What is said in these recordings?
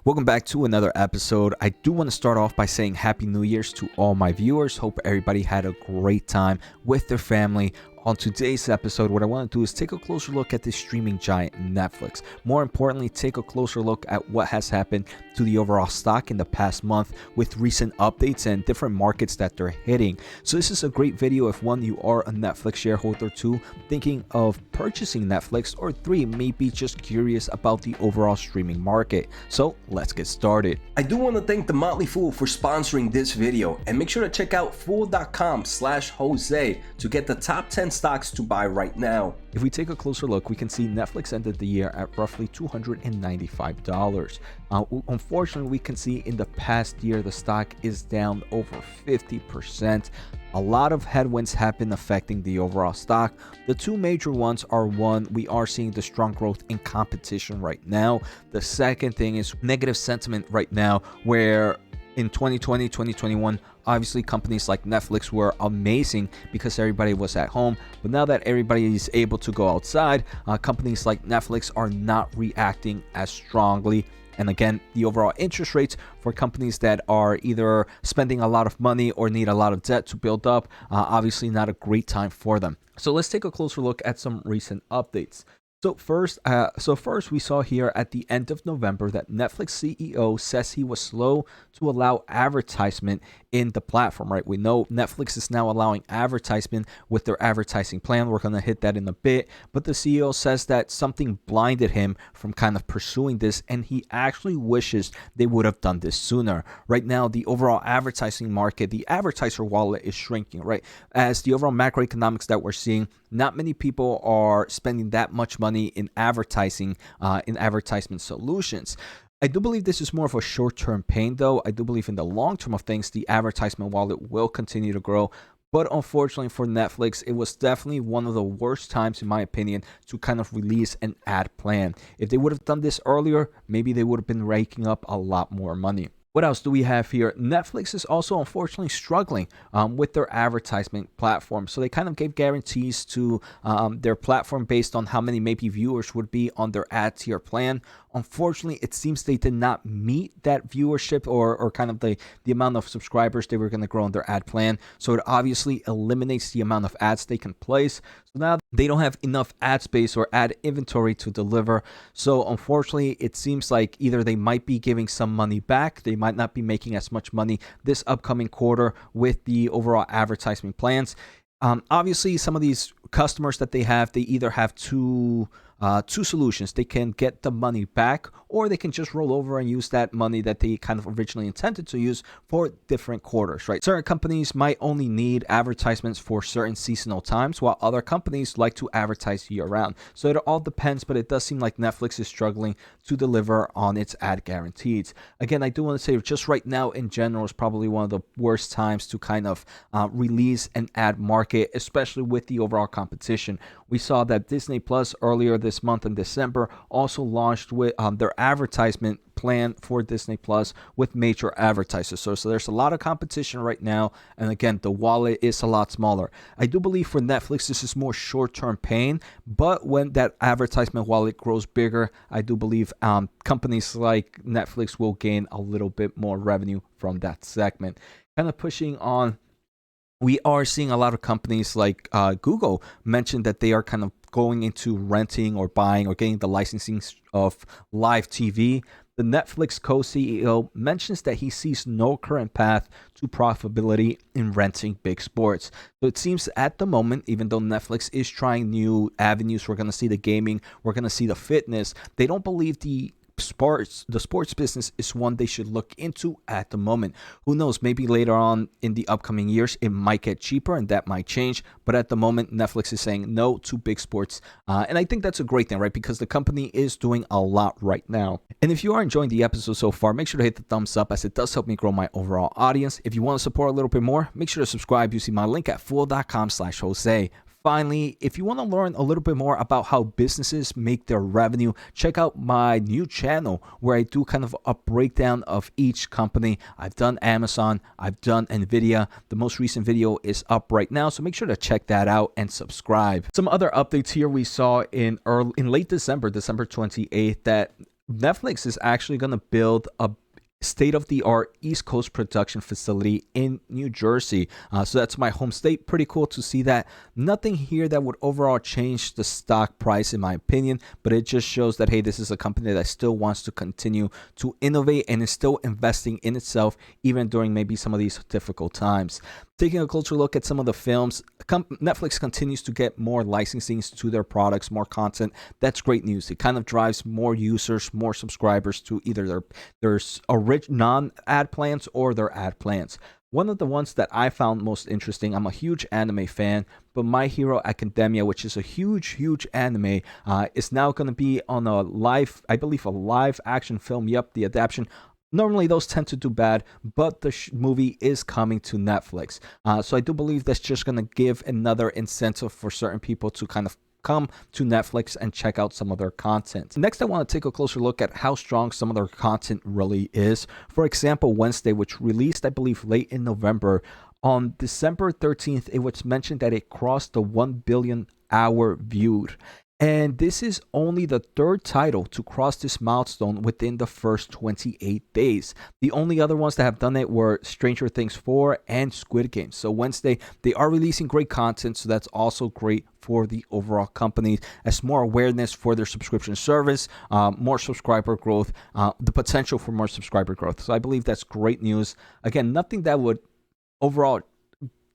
Welcome back to another episode. I do want to start off by saying Happy New Year's to all my viewers. Hope everybody had a great time with their family. On today's episode, what I want to do is take a closer look at this streaming giant Netflix. More importantly, take a closer look at what has happened to the overall stock in the past month with recent updates and different markets that they're hitting. So this is a great video if one, you are a Netflix shareholder, two, thinking of purchasing Netflix, or three, maybe just curious about the overall streaming market. So let's get started. I do want to thank The Motley Fool for sponsoring this video, and make sure to check out fool.com/Jose to get the top 10 stocks to buy right now. If we take a closer look, we can see Netflix ended the year at roughly $295. Unfortunately, we can see in the past year, the stock is down over 50%. A lot of headwinds have been affecting the overall stock. The two major ones are, one, we are seeing the strong growth in competition right now. The second thing is negative sentiment right now, where in 2020, 2021, obviously companies like Netflix were amazing because everybody was at home. But now that everybody is able to go outside, companies like Netflix are not reacting as strongly. And again, the overall interest rates for companies that are either spending a lot of money or need a lot of debt to build up, obviously not a great time for them. So let's take a closer look at some recent updates. So first, we saw here at the end of November that Netflix CEO says he was slow to allow advertisement in the platform, right? We know Netflix is now allowing advertisement with their advertising plan. We're going to hit that in a bit. But the CEO says that something blinded him from kind of pursuing this, and he actually wishes they would have done this sooner. Right now, the overall advertising market, the advertiser wallet is shrinking, right? As the overall macroeconomics that we're seeing, not many people are spending that much money in advertising, in advertisement solutions. I do believe this is more of a short-term pain, though. I do believe in the long term of things, the advertisement wallet will continue to grow. But unfortunately for Netflix, it was definitely one of the worst times, in my opinion, to kind of release an ad plan. If they would have done this earlier, maybe they would have been raking up a lot more money. What else do we have here? Netflix is also unfortunately struggling with their advertisement platform. So they kind of gave guarantees to their platform based on how many maybe viewers would be on their ad tier plan. Unfortunately, it seems they did not meet that viewership or kind of the amount of subscribers they were going to grow on their ad plan. So it obviously eliminates the amount of ads they can place. So now they don't have enough ad space or ad inventory to deliver. So unfortunately, it seems like either they might be giving some money back, they might not be making as much money this upcoming quarter with the overall advertisement plans. Obviously, some of these customers that they either have two solutions. They can get the money back, or they can just roll over and use that money that they kind of originally intended to use for different quarters, right? Certain companies might only need advertisements for certain seasonal times, while other companies like to advertise year-round. So it all depends, but it does seem like Netflix is struggling to deliver on its ad guarantees. Again, I do want to say just right now in general is probably one of the worst times to kind of release an ad market, especially with the overall competition. We saw that Disney Plus earlier this month in December also launched with their advertisement plan for Disney Plus with major advertisers. So there's a lot of competition right now. And again, the wallet is a lot smaller. I do believe for Netflix, this is more short-term pain. But when that advertisement wallet grows bigger, I do believe companies like Netflix will gain a little bit more revenue from that segment. Kind of pushing on, we are seeing a lot of companies like Google mention that they are kind of going into renting or buying or getting the licensing of live TV. The Netflix co-CEO mentions that he sees no current path to profitability in renting big sports. So it seems at the moment, even though Netflix is trying new avenues, we're going to see the gaming, we're going to see the fitness, they don't believe the sports business is one they should look into at the moment. Who knows, maybe later on in the upcoming years it might get cheaper and that might change, but at the moment Netflix is saying no to big sports, and I think that's a great thing, right? Because the company is doing a lot right now. And if you are enjoying the episode so far, make sure to hit the thumbs up, as it does help me grow my overall audience. If you want to support a little bit more, make sure to subscribe using my link at fool.com/Jose. Finally, if you want to learn a little bit more about how businesses make their revenue, check out my new channel where I do kind of a breakdown of each company. I've done Amazon, I've done Nvidia. The most recent video is up right now, so make sure to check that out and subscribe. Some other updates here we saw in late December, December 28th, that Netflix is actually going to build a state-of-the-art East Coast production facility in New Jersey. So that's my home state. Pretty cool to see that. Nothing here that would overall change the stock price in my opinion, but it just shows that, hey, this is a company that still wants to continue to innovate and is still investing in itself even during maybe some of these difficult times. Taking a closer look at some of the films, Netflix continues to get more licensings to their products, more content. That's great news. It kind of drives more users, more subscribers to either their non-ad plans or their ad plans. One of the ones that I found most interesting, I'm a huge anime fan, but My Hero Academia, which is a huge anime, is now going to be on a live action film. Yep, the adaptation. Normally those tend to do bad, but the movie is coming to Netflix. So I do believe that's just going to give another incentive for certain people to kind of come to Netflix and check out some of their content. Next, I want to take a closer look at how strong some of their content really is. For example, Wednesday, which released, I believe, late in November, on December 13th, it was mentioned that it crossed the 1 billion hour viewed. And this is only the third title to cross this milestone within the first 28 days. The only other ones that have done it were Stranger Things 4 and Squid Game. So Wednesday, they are releasing great content, so that's also great for the overall company as more awareness for their subscription service, more subscriber growth, the potential for more subscriber growth. So I believe that's great news. Again, nothing that would overall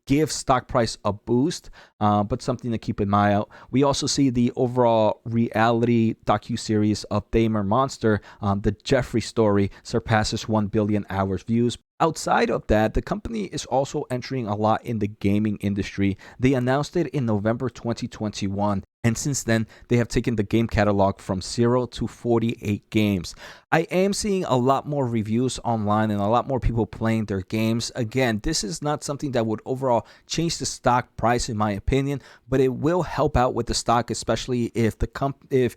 give stock price a boost, but something to keep in mind out. We also see the overall reality docuseries of Dahmer Monster, the Jeffrey story, surpasses 1 billion hours views. Outside of that, the company is also entering a lot in the gaming industry. They announced it in November 2021, and since then, they have taken the game catalog from 0 to 48 games. I am seeing a lot more reviews online and a lot more people playing their games. Again, this is not something that would overall change the stock price in my opinion, but it will help out with the stock, especially if if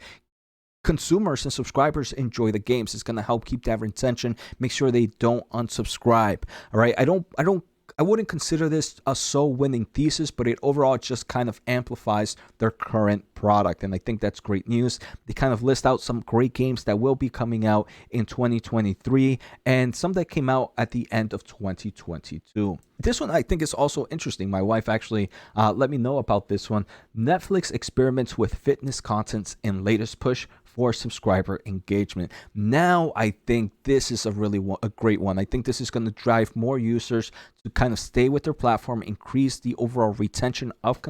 consumers and subscribers enjoy the games. It's going to help keep that retention, make sure they don't unsubscribe. All right, I wouldn't consider this a sole winning thesis, but it overall just kind of amplifies their current product, and I think that's great news. They kind of list out some great games that will be coming out in 2023 and some that came out at the end of 2022. This one I think is also interesting. My wife actually let me know about this one. Netflix experiments with fitness contents in latest push for subscriber engagement. Now I think this is a great one. I think this is going to drive more users to kind of stay with their platform, increase the overall retention of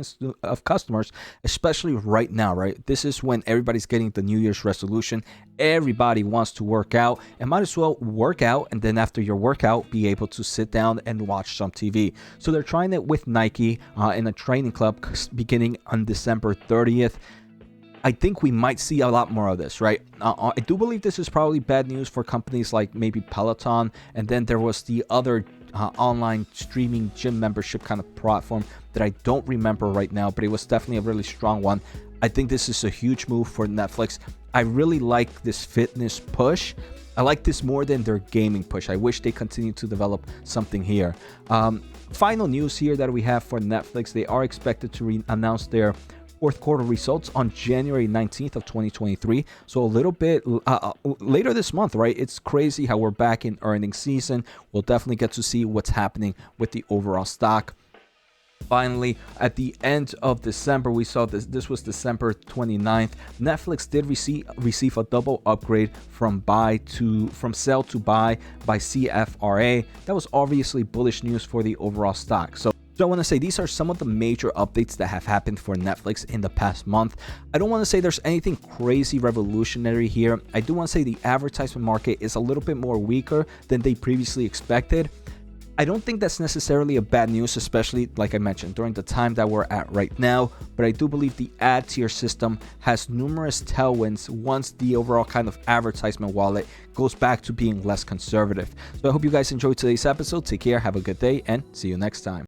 customers, especially right now, right? This is when everybody's getting the New Year's resolution. Everybody wants to work out and might as well work out, and then after your workout, be able to sit down and watch some TV. So they're trying it with Nike in a training club beginning on December 30th. I think we might see a lot more of this, right? I do believe this is probably bad news for companies like maybe Peloton, and then there was the other online streaming gym membership kind of platform that I don't remember right now, but it was definitely a really strong one. I think this is a huge move for Netflix. I really like this fitness push. I like this more than their gaming push. I wish they continued to develop something here. Final news here that we have for Netflix, they are expected to announce their fourth quarter results on January 19th of 2023. So a little bit later this month, right? It's crazy how we're back in earnings season. We'll definitely get to see what's happening with the overall stock. Finally, at the end of December, we saw this was December 29th. Netflix did receive a double upgrade from sell to buy by CFRA. That was obviously bullish news for the overall stock. So I want to say these are some of the major updates that have happened for Netflix in the past month. I don't want to say there's anything crazy revolutionary here. I do want to say the advertisement market is a little bit more weaker than they previously expected. I don't think that's necessarily a bad news, especially like I mentioned during the time that we're at right now, but I do believe the ad tier system has numerous tailwinds once the overall kind of advertisement wallet goes back to being less conservative. So I hope you guys enjoyed today's episode. Take care, have a good day, and see you next time.